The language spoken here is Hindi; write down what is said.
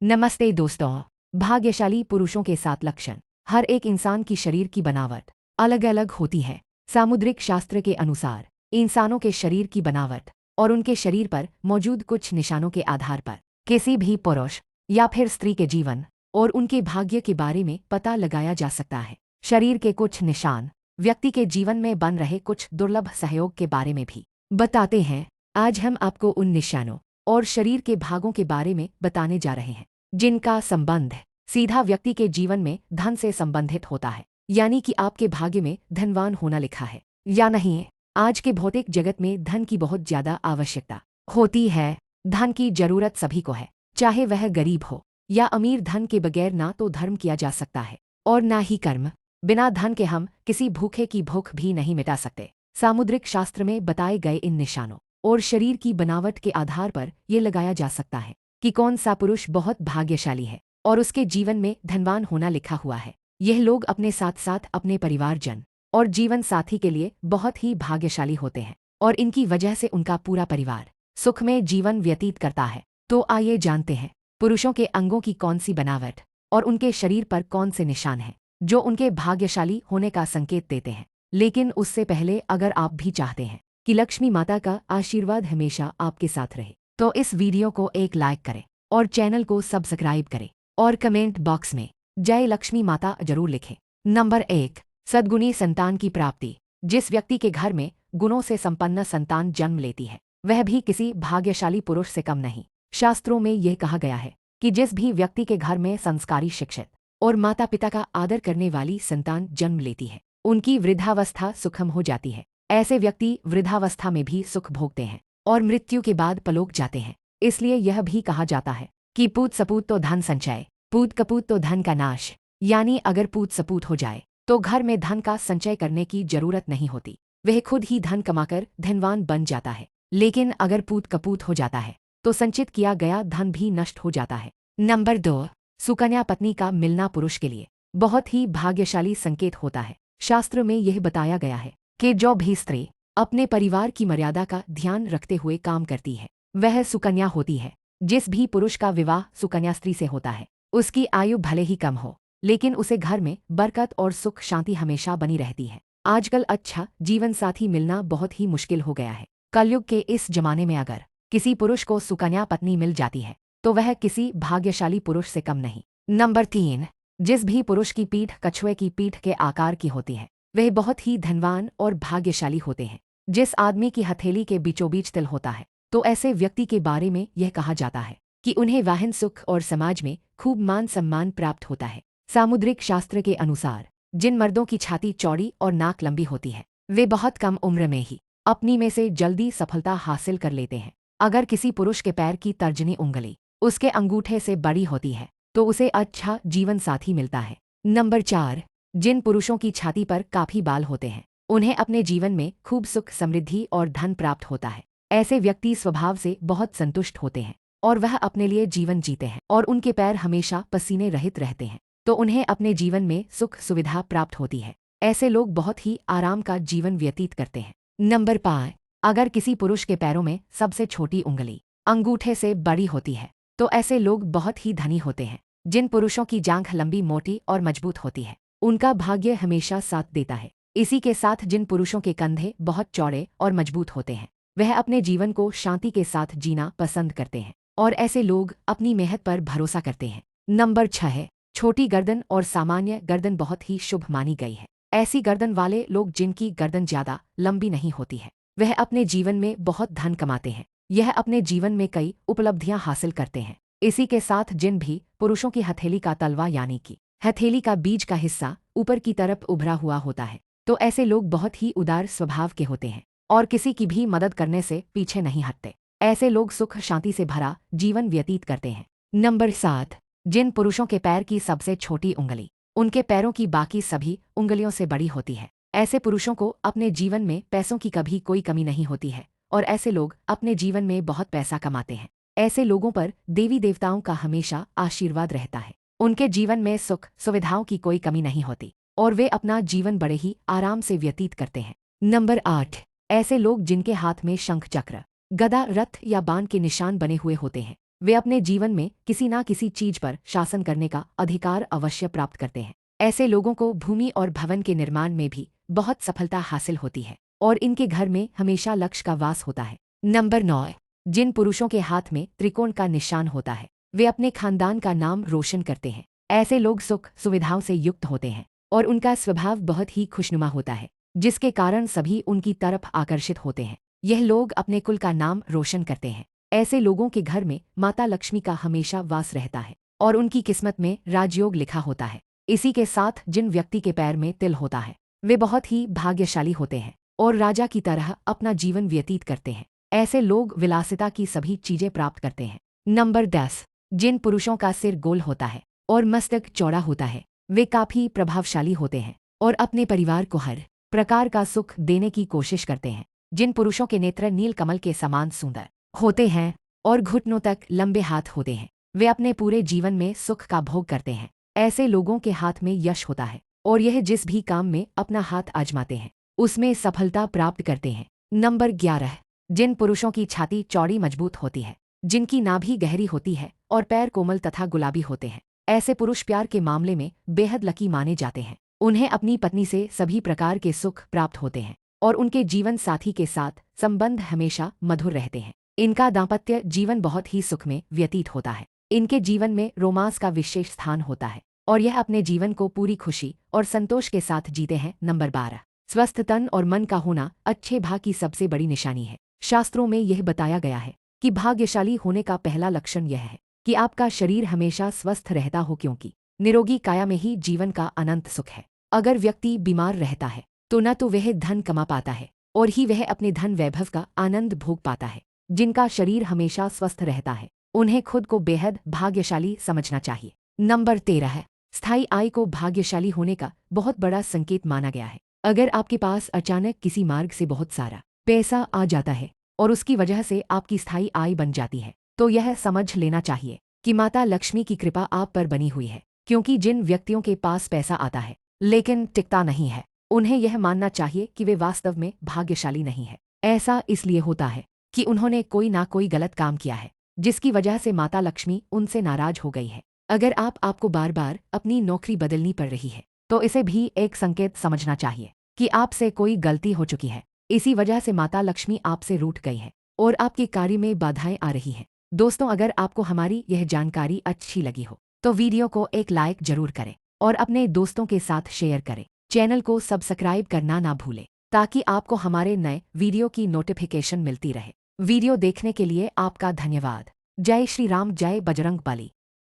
नमस्ते दोस्तों। भाग्यशाली पुरुषों के 7 लक्षण। हर एक इंसान की शरीर की बनावट अलग अलग होती है। सामुद्रिक शास्त्र के अनुसार इंसानों के शरीर की बनावट और उनके शरीर पर मौजूद कुछ निशानों के आधार पर किसी भी पुरुष या फिर स्त्री के जीवन और उनके भाग्य के बारे में पता लगाया जा सकता है। शरीर के कुछ निशान व्यक्ति के जीवन में बन रहे कुछ दुर्लभ सहयोग के बारे में भी बताते हैं। आज हम आपको उन निशानों और शरीर के भागों के बारे में बताने जा रहे हैं जिनका संबंध सीधा व्यक्ति के जीवन में धन से संबंधित होता है, यानी कि आपके भाग्य में धनवान होना लिखा है या नहीं। आज के भौतिक जगत में धन की बहुत ज्यादा आवश्यकता होती है। धन की जरूरत सभी को है, चाहे वह गरीब हो या अमीर। धन के बगैर ना तो धर्म किया जा सकता है और ना ही कर्म। बिना धन के हम किसी भूखे की भूख भी नहीं मिटा सकते। सामुद्रिक शास्त्र में बताए गए इन निशानों और शरीर की बनावट के आधार पर यह लगाया जा सकता है कि कौन सा पुरुष बहुत भाग्यशाली है और उसके जीवन में धनवान होना लिखा हुआ है। यह लोग अपने साथ साथ अपने परिवारजन और जीवन साथी के लिए बहुत ही भाग्यशाली होते हैं और इनकी वजह से उनका पूरा परिवार सुख में जीवन व्यतीत करता है। तो आइए जानते हैं पुरुषों के अंगों की कौन सी बनावट और उनके शरीर पर कौन से निशान हैं जो उनके भाग्यशाली होने का संकेत देते हैं। लेकिन उससे पहले अगर आप भी चाहते हैं कि लक्ष्मी माता का आशीर्वाद हमेशा आपके साथ रहे तो इस वीडियो को एक लाइक करें और चैनल को सब्सक्राइब करें और कमेंट बॉक्स में जय लक्ष्मी माता जरूर लिखें। नंबर 1, सद्गुणी संतान की प्राप्ति। जिस व्यक्ति के घर में गुणों से संपन्न संतान जन्म लेती है वह भी किसी भाग्यशाली पुरुष से कम नहीं। शास्त्रों में यह कहा गया है कि जिस भी व्यक्ति के घर में संस्कारी, शिक्षित और माता पिता का आदर करने वाली संतान जन्म लेती है उनकी वृद्धावस्था सुखम हो जाती है। ऐसे व्यक्ति वृद्धावस्था में भी सुख भोगते हैं और मृत्यु के बाद पलोक जाते हैं। इसलिए यह भी कहा जाता है कि पूत सपूत तो धन संचय, पूत कपूत तो धन का नाश। यानी अगर पूत सपूत हो जाए तो घर में धन का संचय करने की जरूरत नहीं होती, वह खुद ही धन कमाकर धनवान बन जाता है। लेकिन अगर पूत कपूत हो जाता है तो संचित किया गया धन भी नष्ट हो जाता है। नंबर 2, सुकन्या पत्नी का मिलना पुरुष के लिए बहुत ही भाग्यशाली संकेत होता है। शास्त्र में यह बताया गया है कि जो भी स्त्री अपने परिवार की मर्यादा का ध्यान रखते हुए काम करती है वह सुकन्या होती है। जिस भी पुरुष का विवाह सुकन्या स्त्री से होता है उसकी आयु भले ही कम हो लेकिन उसे घर में बरकत और सुख शांति हमेशा बनी रहती है। आजकल अच्छा जीवन साथी मिलना बहुत ही मुश्किल हो गया है। कलयुग के इस जमाने में अगर किसी पुरुष को सुकन्या पत्नी मिल जाती है तो वह किसी भाग्यशाली पुरुष से कम नहीं। नंबर 3, जिस भी पुरुष की पीठ कछुए की पीठ के आकार की होती है वह बहुत ही धनवान और भाग्यशाली होते हैं। जिस आदमी की हथेली के बीचों बीच तिल होता है तो ऐसे व्यक्ति के बारे में यह कहा जाता है कि उन्हें वाहन सुख और समाज में खूब मान सम्मान प्राप्त होता है। सामुद्रिक शास्त्र के अनुसार जिन मर्दों की छाती चौड़ी और नाक लंबी होती है वे बहुत कम उम्र में ही अपनी में से जल्दी सफलता हासिल कर लेते हैं। अगर किसी पुरुष के पैर की तर्जनी उंगली उसके अंगूठे से बड़ी होती है तो उसे अच्छा जीवन साथी मिलता है। नंबर 4, जिन पुरुषों की छाती पर काफी बाल होते हैं उन्हें अपने जीवन में खूब सुख, समृद्धि और धन प्राप्त होता है। ऐसे व्यक्ति स्वभाव से बहुत संतुष्ट होते हैं और वह अपने लिए जीवन जीते हैं और उनके पैर हमेशा पसीने रहित रहते हैं तो उन्हें अपने जीवन में सुख सुविधा प्राप्त होती है। ऐसे लोग बहुत ही आराम का जीवन व्यतीत करते हैं। नंबर 5, अगर किसी पुरुष के पैरों में सबसे छोटी उंगली अंगूठे से बड़ी होती है तो ऐसे लोग बहुत ही धनी होते हैं। जिन पुरुषों की जांघ लंबी, मोटी और मजबूत होती है उनका भाग्य हमेशा साथ देता है। इसी के साथ जिन पुरुषों के कंधे बहुत चौड़े और मजबूत होते हैं वह अपने जीवन को शांति के साथ जीना पसंद करते हैं और ऐसे लोग अपनी मेहनत पर भरोसा करते हैं। नंबर 6, छोटी गर्दन और सामान्य गर्दन बहुत ही शुभ मानी गई है। ऐसी गर्दन वाले लोग जिनकी गर्दन ज्यादा लंबी नहीं होती है वह अपने जीवन में बहुत धन कमाते हैं। यह अपने जीवन में कई उपलब्धियां हासिल करते हैं। इसी के साथ जिन भी पुरुषों की हथेली का तलवा यानी कि हथेली का बीज का हिस्सा ऊपर की तरफ उभरा हुआ होता है तो ऐसे लोग बहुत ही उदार स्वभाव के होते हैं और किसी की भी मदद करने से पीछे नहीं हटते। ऐसे लोग सुख शांति से भरा जीवन व्यतीत करते हैं। नंबर 7, जिन पुरुषों के पैर की सबसे छोटी उंगली उनके पैरों की बाकी सभी उंगलियों से बड़ी होती है ऐसे पुरुषों को अपने जीवन में पैसों की कभी कोई कमी नहीं होती है और ऐसे लोग अपने जीवन में बहुत पैसा कमाते हैं। ऐसे लोगों पर देवी देवताओं का हमेशा आशीर्वाद रहता है। उनके जीवन में सुख सुविधाओं की कोई कमी नहीं होती और वे अपना जीवन बड़े ही आराम से व्यतीत करते हैं। नंबर 8, ऐसे लोग जिनके हाथ में शंख, चक्र, गदा, रथ या बाण के निशान बने हुए होते हैं वे अपने जीवन में किसी ना किसी चीज पर शासन करने का अधिकार अवश्य प्राप्त करते हैं। ऐसे लोगों को भूमि और भवन के निर्माण में भी बहुत सफलता हासिल होती है और इनके घर में हमेशा लक्ष्य का वास होता है। नंबर 9। जिन पुरुषों के हाथ में त्रिकोण का निशान होता है वे अपने खानदान का नाम रोशन करते हैं। ऐसे लोग सुख सुविधाओं से युक्त होते हैं और उनका स्वभाव बहुत ही खुशनुमा होता है, जिसके कारण सभी उनकी तरफ आकर्षित होते हैं। यह लोग अपने कुल का नाम रोशन करते हैं। ऐसे लोगों के घर में माता लक्ष्मी का हमेशा वास रहता है और उनकी किस्मत में राजयोग लिखा होता है। इसी के साथ जिन व्यक्ति के पैर में तिल होता है वे बहुत ही भाग्यशाली होते हैं और राजा की तरह अपना जीवन व्यतीत करते हैं। ऐसे लोग विलासिता की सभी चीजें प्राप्त करते हैं। नंबर 10। जिन पुरुषों का सिर गोल होता है और मस्तक चौड़ा होता है वे काफी प्रभावशाली होते हैं और अपने परिवार को हर प्रकार का सुख देने की कोशिश करते हैं। जिन पुरुषों के नेत्र नील कमल के समान सुंदर होते हैं और घुटनों तक लंबे हाथ होते हैं वे अपने पूरे जीवन में सुख का भोग करते हैं। ऐसे लोगों के हाथ में यश होता है और यह जिस भी काम में अपना हाथ आजमाते हैं उसमें सफलता प्राप्त करते हैं। नंबर 11। जिन पुरुषों की छाती चौड़ी मजबूत होती है, जिनकी नाभि गहरी होती है और पैर कोमल तथा गुलाबी होते हैं, ऐसे पुरुष प्यार के मामले में बेहद लकी माने जाते हैं। उन्हें अपनी पत्नी से सभी प्रकार के सुख प्राप्त होते हैं और उनके जीवन साथी के साथ संबंध हमेशा मधुर रहते हैं। इनका दाम्पत्य जीवन बहुत ही सुख में व्यतीत होता है। इनके जीवन में रोमांस का विशेष स्थान होता है और यह अपने जीवन को पूरी खुशी और संतोष के साथ जीते हैं। नंबर 12। स्वस्थ तन और मन का होना अच्छे भाग्य की सबसे बड़ी निशानी है। शास्त्रों में यह बताया गया है कि भाग्यशाली होने का पहला लक्षण यह है कि आपका शरीर हमेशा स्वस्थ रहता हो, क्योंकि निरोगी काया में ही जीवन का अनंत सुख है। अगर व्यक्ति बीमार रहता है तो न तो वह धन कमा पाता है और ही वह अपने धन वैभव का आनंद भोग पाता है। जिनका शरीर हमेशा स्वस्थ रहता है उन्हें खुद को बेहद भाग्यशाली समझना चाहिए। नंबर 13 है। स्थायी आय को भाग्यशाली होने का बहुत बड़ा संकेत माना गया है। अगर आपके पास अचानक किसी मार्ग से बहुत सारा पैसा आ जाता है और उसकी वजह से आपकी स्थायी आय बन जाती है तो यह समझ लेना चाहिए कि माता लक्ष्मी की कृपा आप पर बनी हुई है। क्योंकि जिन व्यक्तियों के पास पैसा आता है लेकिन टिकता नहीं है उन्हें यह मानना चाहिए कि वे वास्तव में भाग्यशाली नहीं है। ऐसा इसलिए होता है कि उन्होंने कोई ना कोई गलत काम किया है जिसकी वजह से माता लक्ष्मी उनसे नाराज हो गई है। अगर आपको बार बार अपनी नौकरी बदलनी पड़ रही है तो इसे भी एक संकेत समझना चाहिए कि आपसे कोई गलती हो चुकी है। इसी वजह से माता लक्ष्मी आपसे रूठ गई है और आपके कार्य में बाधाएं आ रही हैं। दोस्तों, अगर आपको हमारी यह जानकारी अच्छी लगी हो तो वीडियो को एक लाइक जरूर करें और अपने दोस्तों के साथ शेयर करें। चैनल को सब्सक्राइब करना ना भूलें ताकि आपको हमारे नए वीडियो की नोटिफिकेशन मिलती रहे। वीडियो देखने के लिए आपका धन्यवाद। जय श्री राम, जय बजरंग बली।